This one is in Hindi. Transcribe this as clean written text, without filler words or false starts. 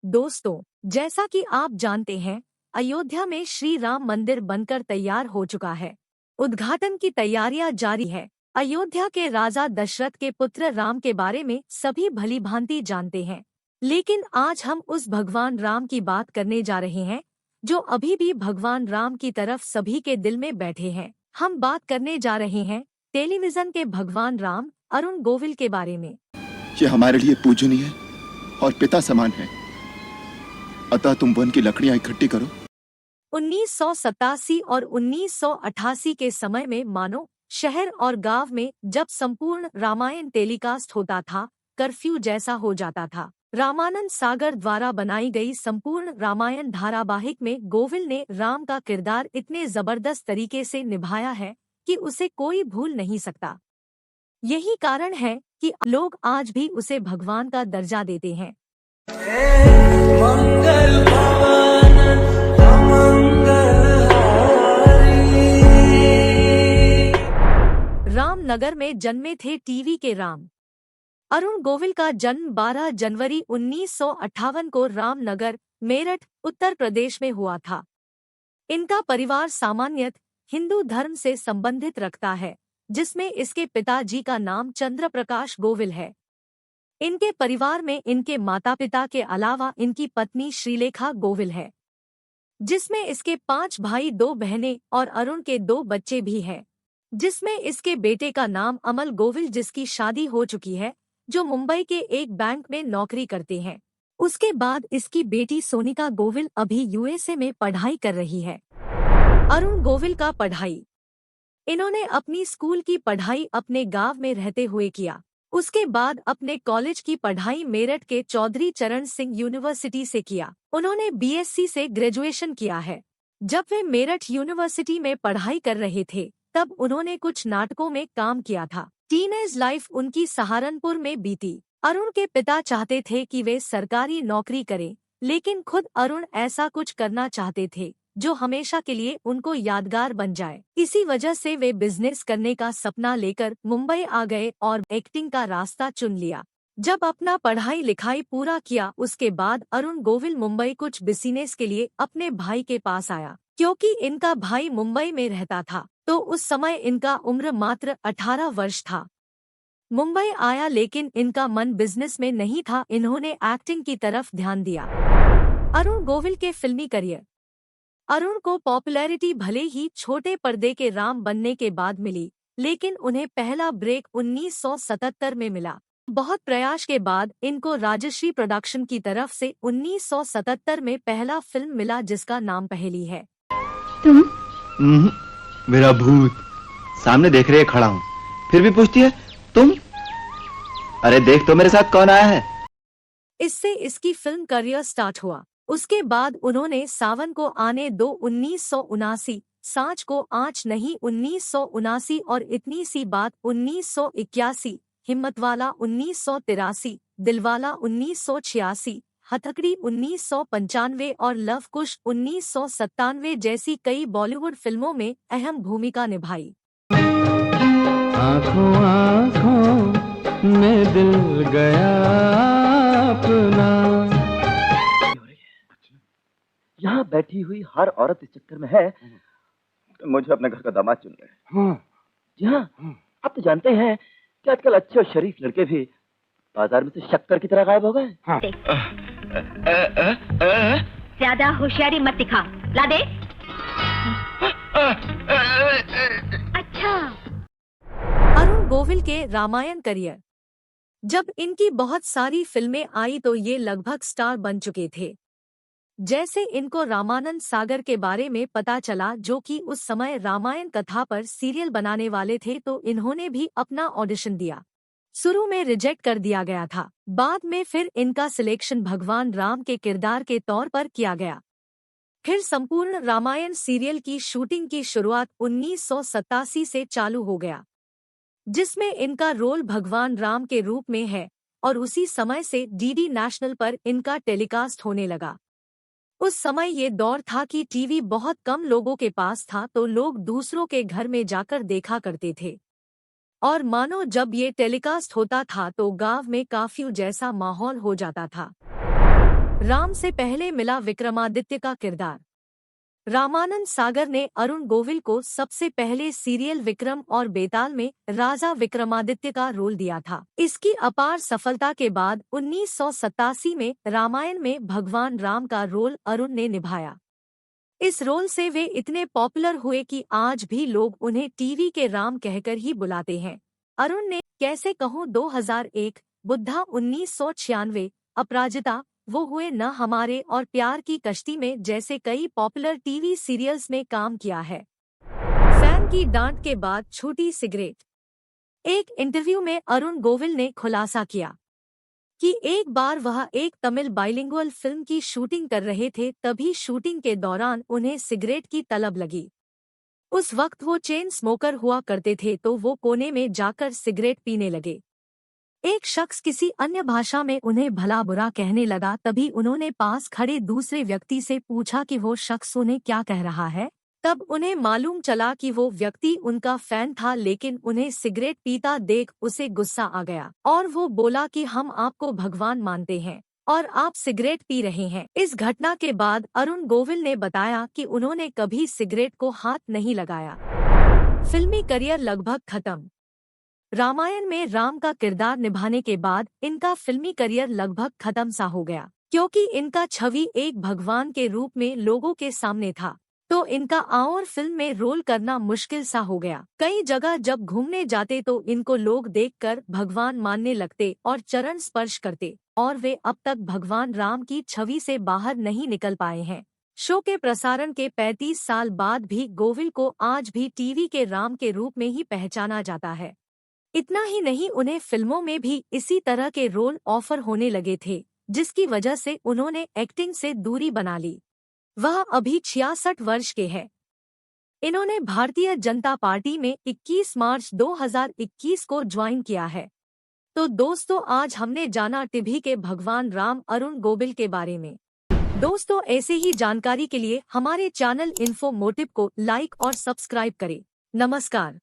दोस्तों, जैसा कि आप जानते हैं, अयोध्या में श्री राम मंदिर बनकर तैयार हो चुका है। उद्घाटन की तैयारियां जारी है। अयोध्या के राजा दशरथ के पुत्र राम के बारे में सभी भली भांति जानते हैं, लेकिन आज हम उस भगवान राम की बात करने जा रहे हैं जो अभी भी भगवान राम की तरफ सभी के दिल में बैठे हैं। हम बात करने जा रहे हैं टेलीविजन के भगवान राम अरुण गोविल के बारे में। ये हमारे लिए पूजनीय और पिता समान है, अतः तुम वन की लकड़ियां इकट्ठी करो। 1987 और 1988 के समय में मानो शहर और गांव में जब संपूर्ण रामायण टेलीकास्ट होता था, कर्फ्यू जैसा हो जाता था। रामानंद सागर द्वारा बनाई गई संपूर्ण रामायण धारावाहिक में गोविल ने राम का किरदार इतने जबरदस्त तरीके से निभाया है कि उसे कोई भूल नहीं सकता। यही कारण है कि लोग आज भी उसे भगवान का दर्जा देते हैं। मंगल भवन अमंगल हारी। रामनगर में जन्मे थे टीवी के राम। अरुण गोविल का जन्म 12 जनवरी 1958 को रामनगर, मेरठ, उत्तर प्रदेश में हुआ था। इनका परिवार सामान्यतः हिंदू धर्म से संबंधित रखता है, जिसमें इसके पिताजी का नाम चंद्र प्रकाश गोविल है। इनके परिवार में इनके माता पिता के अलावा इनकी पत्नी श्रीलेखा गोविल है, जिसमें इसके 5 भाई 2 बहनें और अरुण के 2 बच्चे भी हैं, जिसमें इसके बेटे का नाम अमल गोविल, जिसकी शादी हो चुकी है, जो मुंबई के एक बैंक में नौकरी करते हैं। उसके बाद इसकी बेटी सोनिका गोविल अभी यूएसए में पढ़ाई कर रही है। अरुण गोविल का पढ़ाई। इन्होंने अपनी स्कूल की पढ़ाई अपने गांव में रहते हुए किया। उसके बाद अपने कॉलेज की पढ़ाई मेरठ के चौधरी चरण सिंह यूनिवर्सिटी से किया। उन्होंने बीएससी से ग्रेजुएशन किया है। जब वे मेरठ यूनिवर्सिटी में पढ़ाई कर रहे थे, तब उन्होंने कुछ नाटकों में काम किया था। टीनेज लाइफ उनकी सहारनपुर में बीती। अरुण के पिता चाहते थे कि वे सरकारी नौकरी करें, लेकिन खुद अरुण ऐसा कुछ करना चाहते थे जो हमेशा के लिए उनको यादगार बन जाए। इसी वजह से वे बिजनेस करने का सपना लेकर मुंबई आ गए और एक्टिंग का रास्ता चुन लिया। जब अपना पढ़ाई लिखाई पूरा किया, उसके बाद अरुण गोविल मुंबई कुछ बिजनेस के लिए अपने भाई के पास आया। क्योंकि इनका भाई मुंबई में रहता था, तो उस समय इनका उम्र मात्र 18 वर्ष था। मुंबई आया, लेकिन इनका मन बिजनेस में नहीं था। इन्होंने एक्टिंग की तरफ ध्यान दिया। अरुण गोविल के फिल्मी करियर। अरुण को पॉपुलैरिटी भले ही छोटे पर्दे के राम बनने के बाद मिली, लेकिन उन्हें पहला ब्रेक 1977 में मिला। बहुत प्रयास के बाद इनको राजश्री प्रोडक्शन की तरफ से 1977 में पहला फिल्म मिला, जिसका नाम पहेली है। तुम? मेरा भूत सामने देख रहे खड़ा हूँ, फिर भी पूछती है तुम? अरे देख तो मेरे साथ कौन आया है। इससे इसकी फिल्म करियर स्टार्ट हुआ। उसके बाद उन्होंने सावन को आने दो 1979, सांच को आँच नहीं 1979 और इतनी सी बात 1981, हिम्मतवाला 1983, दिलवाला 1986, हथकड़ी 1995 और लव कुश 1997 जैसी कई बॉलीवुड फिल्मों में अहम भूमिका निभाई। आँखों आँखों में दिल गया अपना। यहाँ बैठी हुई हर औरत इस चक्कर में है तो मुझे अपने घर का दामाद चुन रहे। जी हाँ, आप तो जानते हैं कि आजकल अच्छे और शरीफ लड़के भी बाजार में से शक्कर की तरह गायब हो गए। ज्यादा होशियारी मत दिखा। ला दे। अच्छा। अरुण गोविल के रामायण करियर। जब इनकी बहुत सारी फिल्में आई तो ये लगभग स्टार बन चुके थे। जैसे इनको रामानंद सागर के बारे में पता चला, जो कि उस समय रामायण कथा पर सीरियल बनाने वाले थे, तो इन्होंने भी अपना ऑडिशन दिया। शुरू में रिजेक्ट कर दिया गया था, बाद में फिर इनका सिलेक्शन भगवान राम के किरदार के तौर पर किया गया। फिर संपूर्ण रामायण सीरियल की शूटिंग की शुरुआत 1987 से चालू हो गया, जिसमें इनका रोल भगवान राम के रूप में है, और उसी समय से डीडी नेशनल पर इनका टेलीकास्ट होने लगा। उस समय ये दौर था कि टीवी बहुत कम लोगों के पास था, तो लोग दूसरों के घर में जाकर देखा करते थे। और मानो जब ये टेलीकास्ट होता था तो गांव में कर्फ्यू जैसा माहौल हो जाता था। राम से पहले मिला विक्रमादित्य का किरदार। रामानंद सागर ने अरुण गोविल को सबसे पहले सीरियल विक्रम और बेताल में राजा विक्रमादित्य का रोल दिया था। इसकी अपार सफलता के बाद 1987 में रामायण में भगवान राम का रोल अरुण ने निभाया। इस रोल से वे इतने पॉपुलर हुए कि आज भी लोग उन्हें टीवी के राम कहकर ही बुलाते हैं। अरुण ने कैसे कहूँ 2001, बुद्धा 1996, अपराजिता, वो हुए न हमारे और प्यार की कश्ती में जैसे कई पॉपुलर टीवी सीरियल्स में काम किया है। फैन की डांट के बाद छूटी सिगरेट। एक इंटरव्यू में अरुण गोविल ने खुलासा किया कि एक बार वह एक तमिल बाइलिंगुअल फिल्म की शूटिंग कर रहे थे, तभी शूटिंग के दौरान उन्हें सिगरेट की तलब लगी। उस वक्त वो चेन स्मोकर हुआ करते थे, तो वो कोने में जाकर सिगरेट पीने लगे। एक शख्स किसी अन्य भाषा में उन्हें भला बुरा कहने लगा, तभी उन्होंने पास खड़े दूसरे व्यक्ति से पूछा कि वो शख्स उन्हें क्या कह रहा है। तब उन्हें मालूम चला कि वो व्यक्ति उनका फैन था, लेकिन उन्हें सिगरेट पीता देख उसे गुस्सा आ गया और वो बोला कि हम आपको भगवान मानते हैं और आप सिगरेट पी रहे हैं। इस घटना के बाद अरुण गोविल ने बताया कि उन्होंने कभी सिगरेट को हाथ नहीं लगाया। फिल्मी करियर लगभग खत्म। रामायण में राम का किरदार निभाने के बाद इनका फिल्मी करियर लगभग खत्म सा हो गया, क्योंकि इनका छवि एक भगवान के रूप में लोगों के सामने था, तो इनका और फिल्म में रोल करना मुश्किल सा हो गया। कई जगह जब घूमने जाते तो इनको लोग देखकर भगवान मानने लगते और चरण स्पर्श करते, और वे अब तक भगवान राम की छवि से बाहर नहीं निकल पाए हैं। शो के प्रसारण के 35 साल बाद भी गोविल को आज भी टीवी के राम के रूप में ही पहचाना जाता है। इतना ही नहीं, उन्हें फिल्मों में भी इसी तरह के रोल ऑफर होने लगे थे, जिसकी वजह से उन्होंने एक्टिंग से दूरी बना ली। वह अभी 66 वर्ष के हैं। इन्होंने भारतीय जनता पार्टी में 21 मार्च 2021 को ज्वाइन किया है। तो दोस्तों, आज हमने जाना टीवी के भगवान राम अरुण गोविल के बारे में। दोस्तों, ऐसे ही जानकारी के लिए हमारे चैनल इन्फो मोटिव को लाइक और सब्सक्राइब करें। नमस्कार।